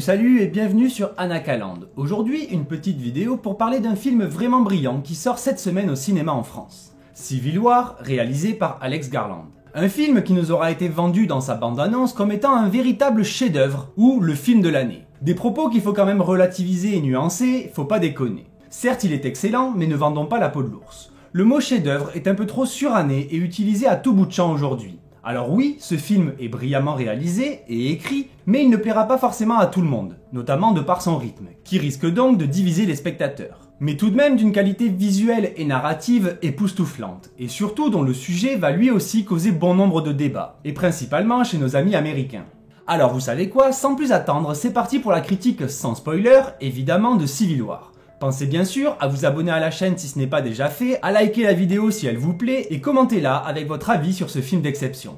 Salut et bienvenue sur Anakaland. Aujourd'hui, une petite vidéo pour parler d'un film vraiment brillant qui sort cette semaine au cinéma en France. Civil War, réalisé par Alex Garland. Un film qui nous aura été vendu dans sa bande-annonce comme étant un véritable chef-d'œuvre ou le film de l'année. Des propos qu'il faut quand même relativiser et nuancer, faut pas déconner. Certes, il est excellent, mais ne vendons pas la peau de l'ours. Le mot chef-d'œuvre est un peu trop suranné et utilisé à tout bout de champ aujourd'hui. Alors oui, ce film est brillamment réalisé et écrit, mais il ne plaira pas forcément à tout le monde, notamment de par son rythme, qui risque donc de diviser les spectateurs. Mais tout de même d'une qualité visuelle et narrative époustouflante, et surtout dont le sujet va lui aussi causer bon nombre de débats, et principalement chez nos amis américains. Alors vous savez quoi, sans plus attendre, c'est parti pour la critique sans spoiler, évidemment, de Civil War. Pensez bien sûr à vous abonner à la chaîne si ce n'est pas déjà fait, à liker la vidéo si elle vous plaît et commentez-la avec votre avis sur ce film d'exception.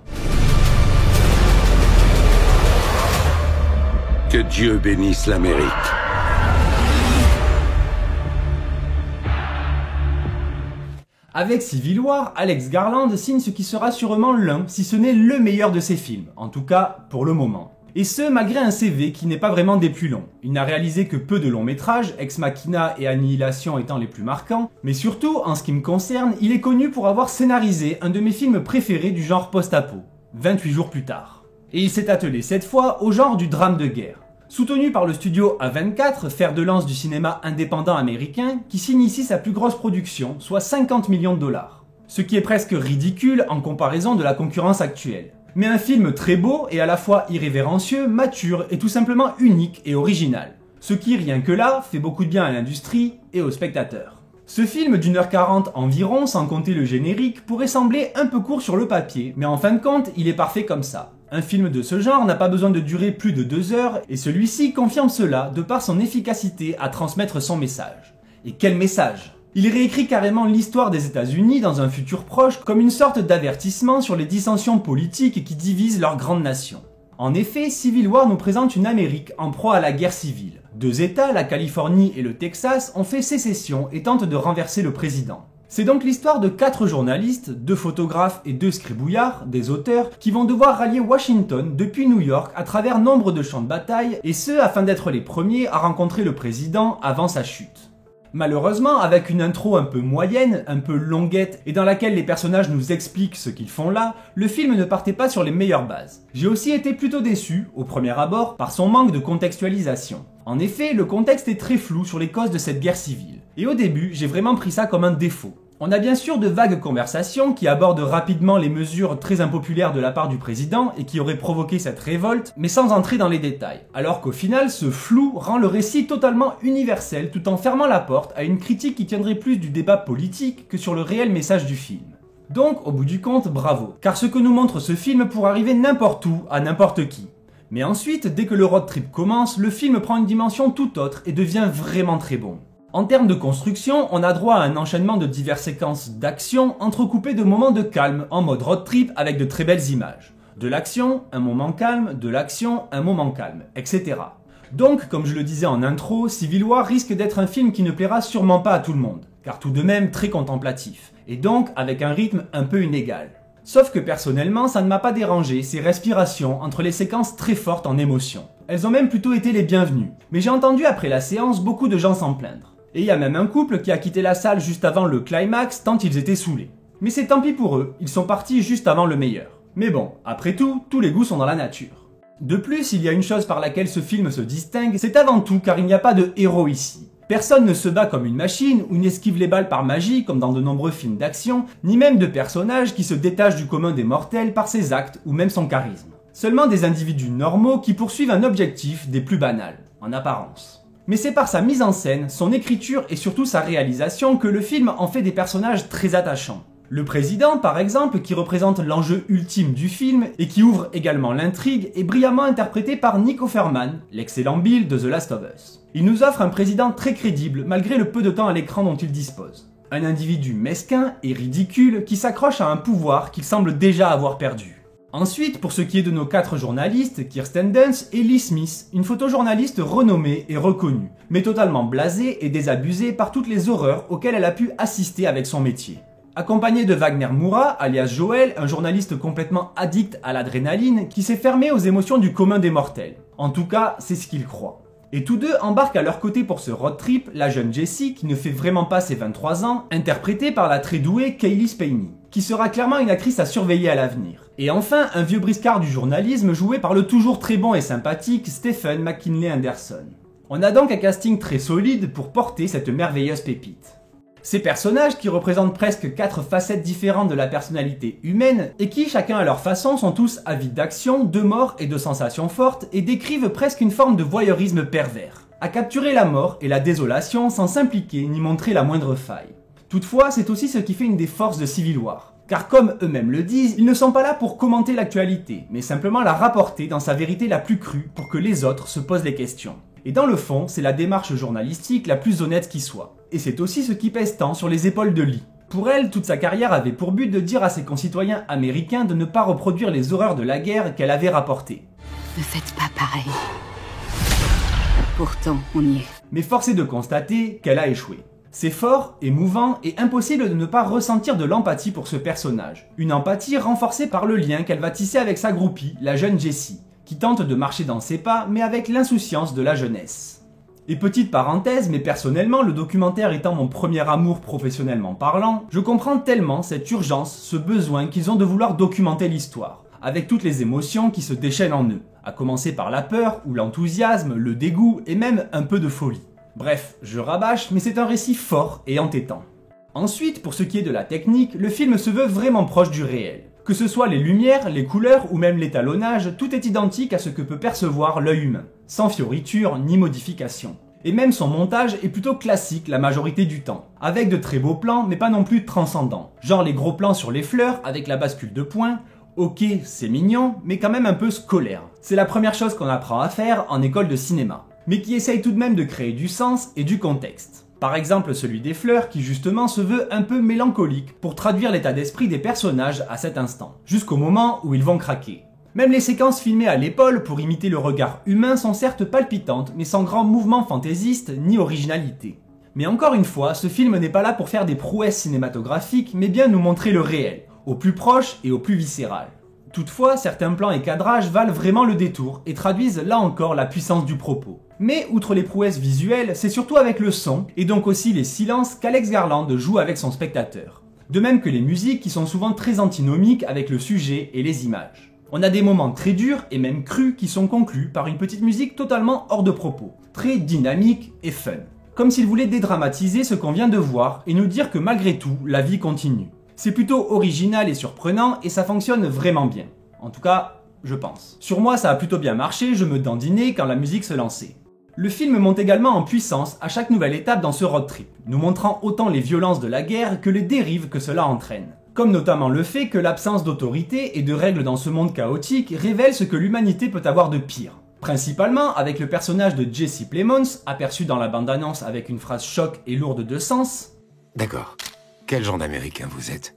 Que Dieu bénisse l'Amérique. Avec Civil War, Alex Garland signe ce qui sera sûrement l'un, si ce n'est le meilleur de ses films, en tout cas pour le moment. Et ce, malgré un CV qui n'est pas vraiment des plus longs. Il n'a réalisé que peu de longs métrages, Ex Machina et Annihilation étant les plus marquants, mais surtout, en ce qui me concerne, il est connu pour avoir scénarisé un de mes films préférés du genre post-apo, 28 jours plus tard. Et il s'est attelé cette fois au genre du drame de guerre. Soutenu par le studio A24, fer de lance du cinéma indépendant américain, qui signe ici sa plus grosse production, soit 50 millions de dollars. Ce qui est presque ridicule en comparaison de la concurrence actuelle. Mais un film très beau et à la fois irrévérencieux, mature et tout simplement unique et original. Ce qui, rien que là, fait beaucoup de bien à l'industrie et aux spectateurs. Ce film d'1h40 environ, sans compter le générique, pourrait sembler un peu court sur le papier, mais en fin de compte, il est parfait comme ça. Un film de ce genre n'a pas besoin de durer plus de 2 heures, et celui-ci confirme cela de par son efficacité à transmettre son message. Et quel message! Il réécrit carrément l'histoire des États-Unis dans un futur proche comme une sorte d'avertissement sur les dissensions politiques qui divisent leur grande nation. En effet, Civil War nous présente une Amérique en proie à la guerre civile. 2 États, la Californie et le Texas, ont fait sécession et tentent de renverser le président. C'est donc l'histoire de 4 journalistes, 2 photographes et 2 scribouillards, des auteurs, qui vont devoir rallier Washington depuis New York à travers nombre de champs de bataille, et ce afin d'être les premiers à rencontrer le président avant sa chute. Malheureusement, avec une intro un peu moyenne, un peu longuette, et dans laquelle les personnages nous expliquent ce qu'ils font là, le film ne partait pas sur les meilleures bases. J'ai aussi été plutôt déçu, au premier abord, par son manque de contextualisation. En effet, le contexte est très flou sur les causes de cette guerre civile. Et au début, j'ai vraiment pris ça comme un défaut. On a bien sûr de vagues conversations qui abordent rapidement les mesures très impopulaires de la part du président et qui auraient provoqué cette révolte, mais sans entrer dans les détails. Alors qu'au final, ce flou rend le récit totalement universel tout en fermant la porte à une critique qui tiendrait plus du débat politique que sur le réel message du film. Donc, au bout du compte, bravo, car ce que nous montre ce film pourrait arriver n'importe où, à n'importe qui. Mais ensuite, dès que le road trip commence, le film prend une dimension tout autre et devient vraiment très bon. En termes de construction, on a droit à un enchaînement de diverses séquences d'action entrecoupées de moments de calme en mode road trip avec de très belles images. De l'action, un moment calme, de l'action, un moment calme, etc. Donc, comme je le disais en intro, Civil War risque d'être un film qui ne plaira sûrement pas à tout le monde, car tout de même très contemplatif, et donc avec un rythme un peu inégal. Sauf que personnellement, ça ne m'a pas dérangé, ces respirations entre les séquences très fortes en émotion. Elles ont même plutôt été les bienvenues, mais j'ai entendu après la séance beaucoup de gens s'en plaindre. Et il y a même un couple qui a quitté la salle juste avant le climax tant ils étaient saoulés. Mais c'est tant pis pour eux, ils sont partis juste avant le meilleur. Mais bon, après tout, tous les goûts sont dans la nature. De plus, il y a une chose par laquelle ce film se distingue, c'est avant tout car il n'y a pas de héros ici. Personne ne se bat comme une machine ou n'esquive les balles par magie comme dans de nombreux films d'action, ni même de personnages qui se détachent du commun des mortels par ses actes ou même son charisme. Seulement des individus normaux qui poursuivent un objectif des plus banals, en apparence. Mais c'est par sa mise en scène, son écriture et surtout sa réalisation que le film en fait des personnages très attachants. Le président, par exemple, qui représente l'enjeu ultime du film et qui ouvre également l'intrigue, est brillamment interprété par Nick Offerman, l'excellent Bill de The Last of Us. Il nous offre un président très crédible malgré le peu de temps à l'écran dont il dispose. Un individu mesquin et ridicule qui s'accroche à un pouvoir qu'il semble déjà avoir perdu. Ensuite, pour ce qui est de nos 4 journalistes, Kirsten Dunst et Lee Smith, une photojournaliste renommée et reconnue, mais totalement blasée et désabusée par toutes les horreurs auxquelles elle a pu assister avec son métier. Accompagnée de Wagner Moura, alias Joel, un journaliste complètement addict à l'adrénaline, qui s'est fermé aux émotions du commun des mortels. En tout cas, c'est ce qu'ils croient. Et tous deux embarquent à leur côté pour ce road trip la jeune Jessie, qui ne fait vraiment pas ses 23 ans, interprétée par la très douée Cailee Spaeny, qui sera clairement une actrice à surveiller à l'avenir. Et enfin, un vieux briscard du journalisme joué par le toujours très bon et sympathique Stephen McKinley Anderson. On a donc un casting très solide pour porter cette merveilleuse pépite. Ces personnages qui représentent presque 4 facettes différentes de la personnalité humaine et qui, chacun à leur façon, sont tous avides d'action, de mort et de sensations fortes et décrivent presque une forme de voyeurisme pervers, à capturer la mort et la désolation sans s'impliquer ni montrer la moindre faille. Toutefois, c'est aussi ce qui fait une des forces de Civil War. Car comme eux-mêmes le disent, ils ne sont pas là pour commenter l'actualité, mais simplement la rapporter dans sa vérité la plus crue pour que les autres se posent des questions. Et dans le fond, c'est la démarche journalistique la plus honnête qui soit. Et c'est aussi ce qui pèse tant sur les épaules de Lee. Pour elle, toute sa carrière avait pour but de dire à ses concitoyens américains de ne pas reproduire les horreurs de la guerre qu'elle avait rapportées. Ne faites pas pareil. Pourtant, on y est. Mais force est de constater qu'elle a échoué. C'est fort, émouvant et impossible de ne pas ressentir de l'empathie pour ce personnage. Une empathie renforcée par le lien qu'elle va tisser avec sa groupie, la jeune Jessie, qui tente de marcher dans ses pas, mais avec l'insouciance de la jeunesse. Et petite parenthèse, mais personnellement, le documentaire étant mon premier amour professionnellement parlant, je comprends tellement cette urgence, ce besoin qu'ils ont de vouloir documenter l'histoire, avec toutes les émotions qui se déchaînent en eux, à commencer par la peur ou l'enthousiasme, le dégoût et même un peu de folie. Bref, je rabâche, mais c'est un récit fort et entêtant. Ensuite, pour ce qui est de la technique, le film se veut vraiment proche du réel. Que ce soit les lumières, les couleurs ou même l'étalonnage, tout est identique à ce que peut percevoir l'œil humain, sans fioritures ni modifications. Et même son montage est plutôt classique la majorité du temps, avec de très beaux plans mais pas non plus transcendants, genre les gros plans sur les fleurs avec la bascule de points. Ok, c'est mignon, mais quand même un peu scolaire. C'est la première chose qu'on apprend à faire en école de cinéma, mais qui essaye tout de même de créer du sens et du contexte. Par exemple celui des fleurs qui justement se veut un peu mélancolique pour traduire l'état d'esprit des personnages à cet instant, jusqu'au moment où ils vont craquer. Même les séquences filmées à l'épaule pour imiter le regard humain sont certes palpitantes mais sans grand mouvement fantaisiste ni originalité. Mais encore une fois, ce film n'est pas là pour faire des prouesses cinématographiques mais bien nous montrer le réel, au plus proche et au plus viscéral. Toutefois, certains plans et cadrages valent vraiment le détour et traduisent là encore la puissance du propos. Mais outre les prouesses visuelles, c'est surtout avec le son, et donc aussi les silences qu'Alex Garland joue avec son spectateur. De même que les musiques qui sont souvent très antinomiques avec le sujet et les images. On a des moments très durs et même crus qui sont conclus par une petite musique totalement hors de propos, très dynamique et fun. Comme s'il voulait dédramatiser ce qu'on vient de voir et nous dire que malgré tout, la vie continue. C'est plutôt original et surprenant et ça fonctionne vraiment bien. En tout cas, je pense. Sur moi, ça a plutôt bien marché, je me dandinais quand la musique se lançait. Le film monte également en puissance à chaque nouvelle étape dans ce road trip, nous montrant autant les violences de la guerre que les dérives que cela entraîne. Comme notamment le fait que l'absence d'autorité et de règles dans ce monde chaotique révèle ce que l'humanité peut avoir de pire. Principalement avec le personnage de Jesse Plemons, aperçu dans la bande-annonce avec une phrase choc et lourde de sens. D'accord. Quel genre d'Américain vous êtes?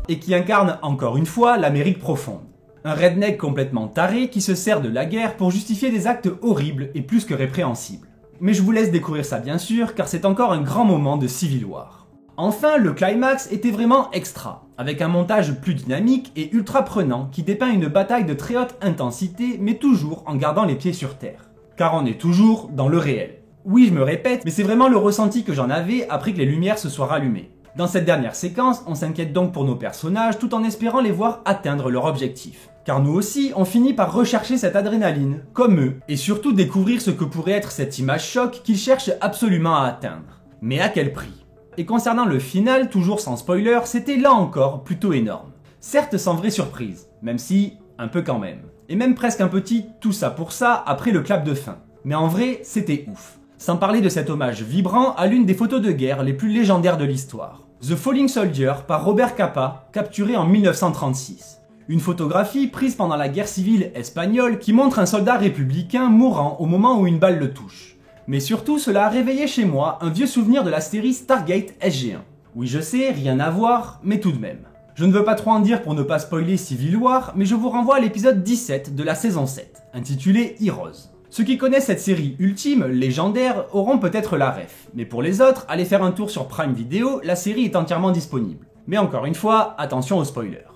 Et qui incarne encore une fois l'Amérique profonde. Un redneck complètement taré qui se sert de la guerre pour justifier des actes horribles et plus que répréhensibles. Mais je vous laisse découvrir ça bien sûr, car c'est encore un grand moment de Civil War. Enfin, le climax était vraiment extra, avec un montage plus dynamique et ultra prenant qui dépeint une bataille de très haute intensité, mais toujours en gardant les pieds sur terre. Car on est toujours dans le réel. Oui, je me répète, mais c'est vraiment le ressenti que j'en avais après que les lumières se soient rallumées. Dans cette dernière séquence, on s'inquiète donc pour nos personnages tout en espérant les voir atteindre leur objectif. Car nous aussi, on finit par rechercher cette adrénaline, comme eux, et surtout découvrir ce que pourrait être cette image choc qu'ils cherchent absolument à atteindre. Mais à quel prix? Et concernant le final, toujours sans spoiler, c'était là encore plutôt énorme. Certes sans vraie surprise, même si, un peu quand même. Et même presque un petit tout ça pour ça après le clap de fin. Mais en vrai, c'était ouf. Sans parler de cet hommage vibrant à l'une des photos de guerre les plus légendaires de l'histoire. The Falling Soldier par Robert Capa, capturé en 1936. Une photographie prise pendant la guerre civile espagnole qui montre un soldat républicain mourant au moment où une balle le touche. Mais surtout, cela a réveillé chez moi un vieux souvenir de la série Stargate SG-1. Oui, je sais, rien à voir, mais tout de même. Je ne veux pas trop en dire pour ne pas spoiler Civil War, mais je vous renvoie à l'épisode 17 de la saison 7, intitulé Heroes. Ceux qui connaissent cette série ultime, légendaire, auront peut-être la ref, mais pour les autres, allez faire un tour sur Prime Video, la série est entièrement disponible. Mais encore une fois, attention aux spoilers.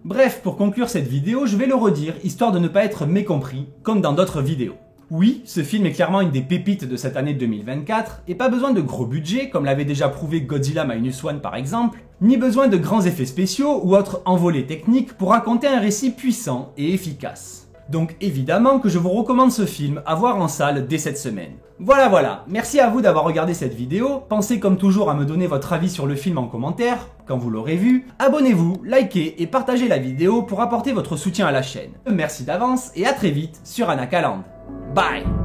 Bref, pour conclure cette vidéo, je vais le redire, histoire de ne pas être mécompris, comme dans d'autres vidéos. Oui, ce film est clairement une des pépites de cette année 2024, et pas besoin de gros budget, comme l'avait déjà prouvé Godzilla Minus One par exemple, ni besoin de grands effets spéciaux ou autres envolées techniques pour raconter un récit puissant et efficace. Donc évidemment que je vous recommande ce film à voir en salle dès cette semaine. Voilà, merci à vous d'avoir regardé cette vidéo, pensez comme toujours à me donner votre avis sur le film en commentaire, quand vous l'aurez vu, abonnez-vous, likez et partagez la vidéo pour apporter votre soutien à la chaîne. Merci d'avance et à très vite sur Anakaland. Bye!